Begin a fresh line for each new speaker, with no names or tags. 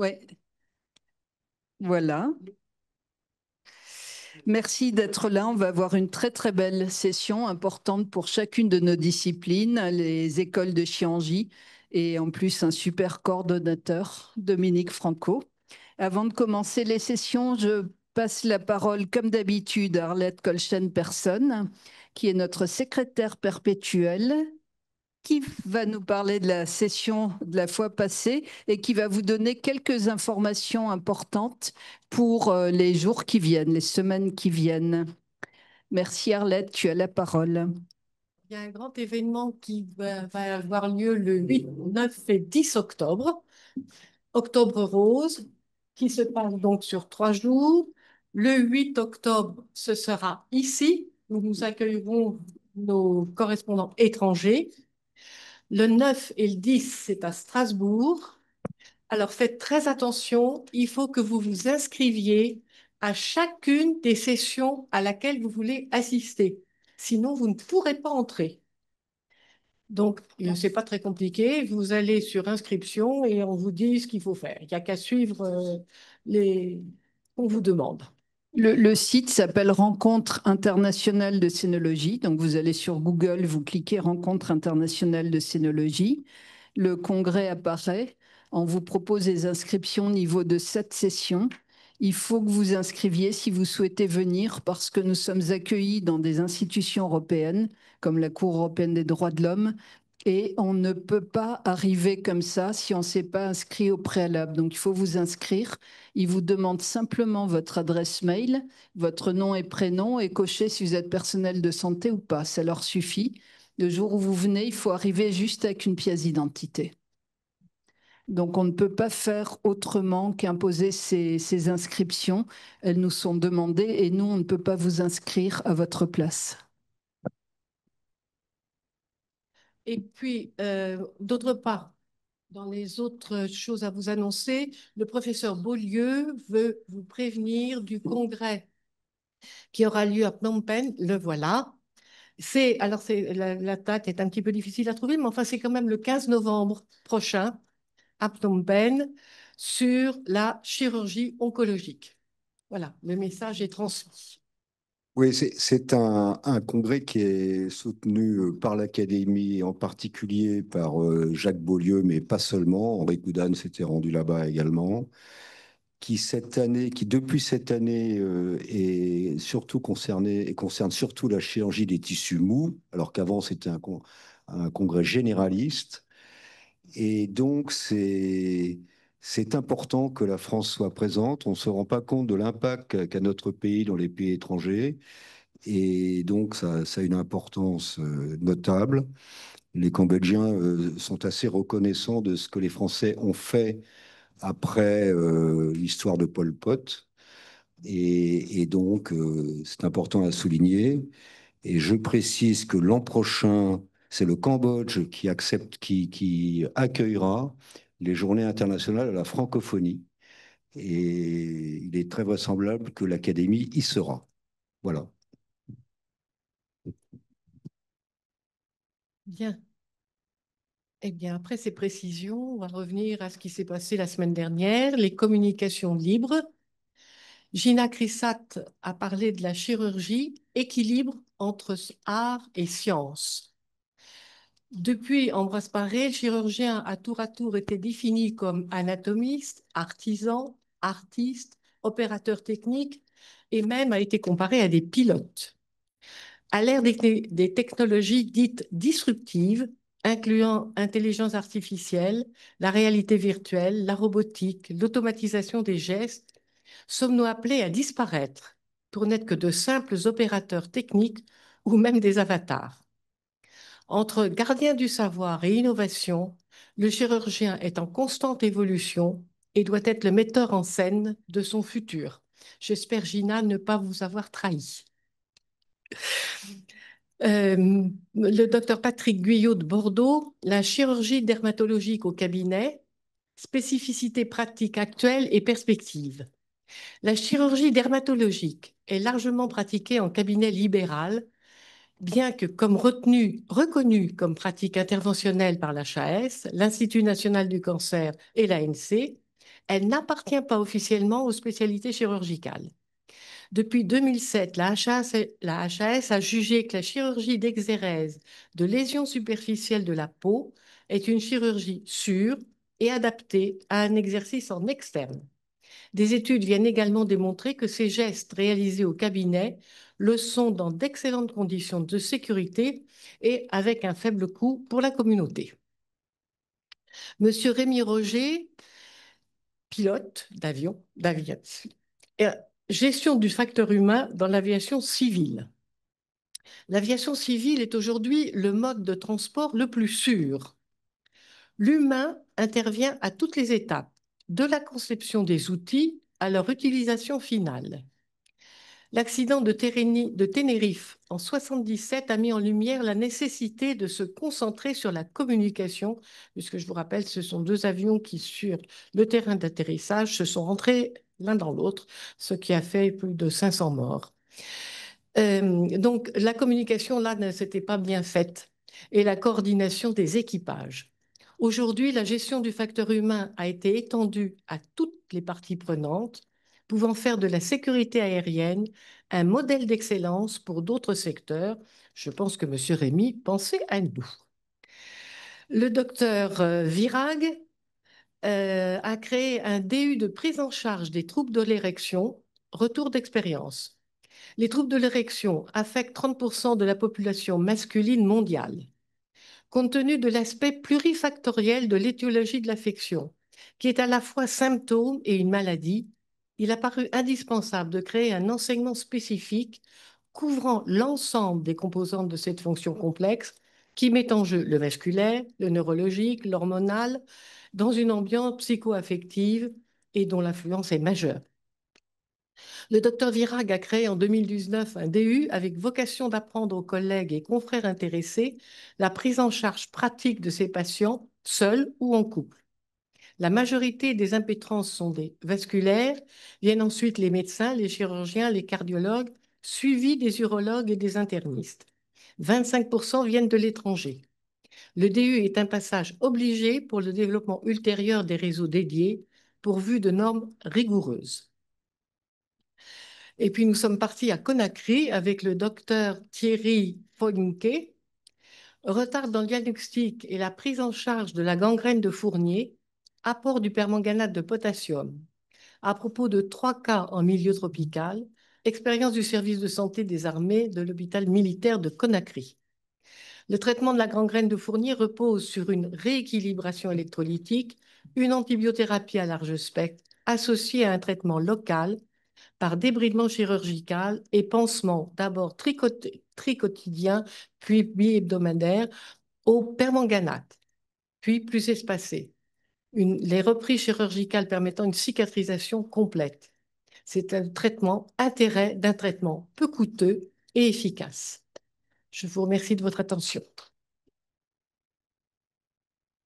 Ouais, voilà. Merci d'être là. On va avoir une très très belle session importante pour chacune de nos disciplines, les écoles de chirurgie et en plus un super coordonnateur, Dominique Franco. Avant de commencer les sessions, je passe la parole comme d'habitude à Arlette Colchen-Personne, qui est notre secrétaire perpétuelle, qui va nous parler de la session de la fois passée et qui va vous donner quelques informations importantes pour les jours qui viennent, les semaines qui viennent. Merci Arlette, tu as la parole.
Il y a un grand événement qui va avoir lieu le 8, 9 et 10 octobre, Octobre Rose, qui se passe donc sur 3 jours. Le 8 octobre, ce sera ici, où nous accueillerons nos correspondants étrangers. Le 9 et le 10, c'est à Strasbourg. Alors faites très attention, il faut que vous vous inscriviez à chacune des sessions à laquelle vous voulez assister. Sinon, vous ne pourrez pas entrer. Donc, ce n'est pas très compliqué. Vous allez sur inscription et on vous dit ce qu'il faut faire. Il n'y a qu'à suivre les qu'on vous demande.
Le site s'appelle Rencontre internationale de scénologie. Donc, vous allez sur Google, vous cliquez Rencontre internationale de scénologie. Le congrès apparaît. On vous propose des inscriptions au niveau de 7 sessions. Il faut que vous inscriviez si vous souhaitez venir parce que nous sommes accueillis dans des institutions européennes comme la Cour européenne des droits de l'homme et on ne peut pas arriver comme ça si on ne s'est pas inscrit au préalable. Donc, il faut vous inscrire. Il vous demande simplement votre adresse mail, votre nom et prénom et cocher si vous êtes personnel de santé ou pas. Ça leur suffit. Le jour où vous venez, il faut arriver juste avec une pièce d'identité. Donc, on ne peut pas faire autrement qu'imposer ces inscriptions. Elles nous sont demandées et nous, on ne peut pas vous inscrire à votre place.
Et puis, d'autre part, dans les autres choses à vous annoncer, le professeur Beaulieu veut vous prévenir du congrès qui aura lieu à Phnom Penh. Le voilà. La date est un petit peu difficile à trouver, mais enfin, c'est quand même le 15 novembre prochain à Phnom Penh sur la chirurgie oncologique. Voilà, le message est transmis.
Oui, c'est un congrès qui est soutenu par l'Académie, et en particulier par Jacques Beaulieu, mais pas seulement. Henri Coudane s'était rendu là-bas également, qui depuis cette année est surtout concerné et concerne surtout la chirurgie des tissus mous, alors qu'avant c'était un congrès généraliste. Et donc c'est important que la France soit présente. On ne se rend pas compte de l'impact qu'a notre pays dans les pays étrangers. Et donc, ça a une importance notable. Les Cambodgiens sont assez reconnaissants de ce que les Français ont fait après l'histoire de Pol Pot. Et donc, c'est important à souligner. Et je précise que l'an prochain, c'est le Cambodge qui accueillera les Journées internationales de la francophonie. Et il est très vraisemblable que l'Académie y sera. Voilà.
Bien. Eh bien, après ces précisions, on va revenir à ce qui s'est passé la semaine dernière, les communications libres. Gina Crissat a parlé de la chirurgie, équilibre entre art et science. Depuis Ambroise Paré, le chirurgien a tour à tour été défini comme anatomiste, artisan, artiste, opérateur technique et même a été comparé à des pilotes. À l'ère des technologies dites disruptives, incluant intelligence artificielle, la réalité virtuelle, la robotique, l'automatisation des gestes, sommes-nous appelés à disparaître pour n'être que de simples opérateurs techniques ou même des avatars? Entre gardien du savoir et innovation, le chirurgien est en constante évolution et doit être le metteur en scène de son futur. J'espère, Gina, ne pas vous avoir trahi. Le docteur Patrick Guyot de Bordeaux, la chirurgie dermatologique au cabinet, spécificité pratique actuelle et perspective. La chirurgie dermatologique est largement pratiquée en cabinet libéral, bien que comme reconnue comme pratique interventionnelle par l'HAS, l'Institut national du cancer et l'ANC, Elle n'appartient pas officiellement aux spécialités chirurgicales. Depuis 2007, la HAS a jugé que la chirurgie d'exérèse de lésions superficielles de la peau est une chirurgie sûre et adaptée à un exercice en externe. Des études viennent également démontrer que ces gestes réalisés au cabinet le sont dans d'excellentes conditions de sécurité et avec un faible coût pour la communauté. Monsieur Rémi Roger, pilote d'avion, gestion du facteur humain dans l'aviation civile. L'aviation civile est aujourd'hui le mode de transport le plus sûr. L'humain intervient à toutes les étapes, de la conception des outils à leur utilisation finale. L'accident de Tenerife en 1977 a mis en lumière la nécessité de se concentrer sur la communication, puisque je vous rappelle, ce sont deux avions qui, sur le terrain d'atterrissage, se sont rentrés l'un dans l'autre, ce qui a fait plus de 500 morts. Donc, la communication, là, ne s'était pas bien faite, et la coordination des équipages. Aujourd'hui, la gestion du facteur humain a été étendue à toutes les parties prenantes, pouvant faire de la sécurité aérienne un modèle d'excellence pour d'autres secteurs. Je pense que M. Rémy pensait à nous. Le docteur Virag a créé un DU de prise en charge des troubles de l'érection, retour d'expérience. Les troubles de l'érection affectent 30% de la population masculine mondiale. Compte tenu de l'aspect plurifactoriel de l'étiologie de l'affection, qui est à la fois symptôme et une maladie, il a paru indispensable de créer un enseignement spécifique couvrant l'ensemble des composantes de cette fonction complexe qui met en jeu le vasculaire, le neurologique, l'hormonal, dans une ambiance psycho-affective et dont l'influence est majeure. Le docteur Virag a créé en 2019 un DU avec vocation d'apprendre aux collègues et confrères intéressés la prise en charge pratique de ces patients, seuls ou en couple. La majorité des impétrances sont des vasculaires, viennent ensuite les médecins, les chirurgiens, les cardiologues, suivis des urologues et des internistes. 25% viennent de l'étranger. Le DU est un passage obligé pour le développement ultérieur des réseaux dédiés, pourvu de normes rigoureuses. Et puis, nous sommes partis à Conakry avec le docteur Thierry Foynke. Retard dans le diagnostic et la prise en charge de la gangrène de Fournier, apport du permanganate de potassium. À propos de 3 cas en milieu tropical, expérience du service de santé des armées de l'hôpital militaire de Conakry. Le traitement de la gangrène de Fournier repose sur une rééquilibration électrolytique, une antibiothérapie à large spectre associée à un traitement local par débridement chirurgical et pansement d'abord tricotidien, puis bi-hebdomadaire au permanganate, puis plus espacé. Les reprises chirurgicales permettant une cicatrisation complète. C'est un intérêt d'un traitement peu coûteux et efficace. Je vous remercie de votre attention.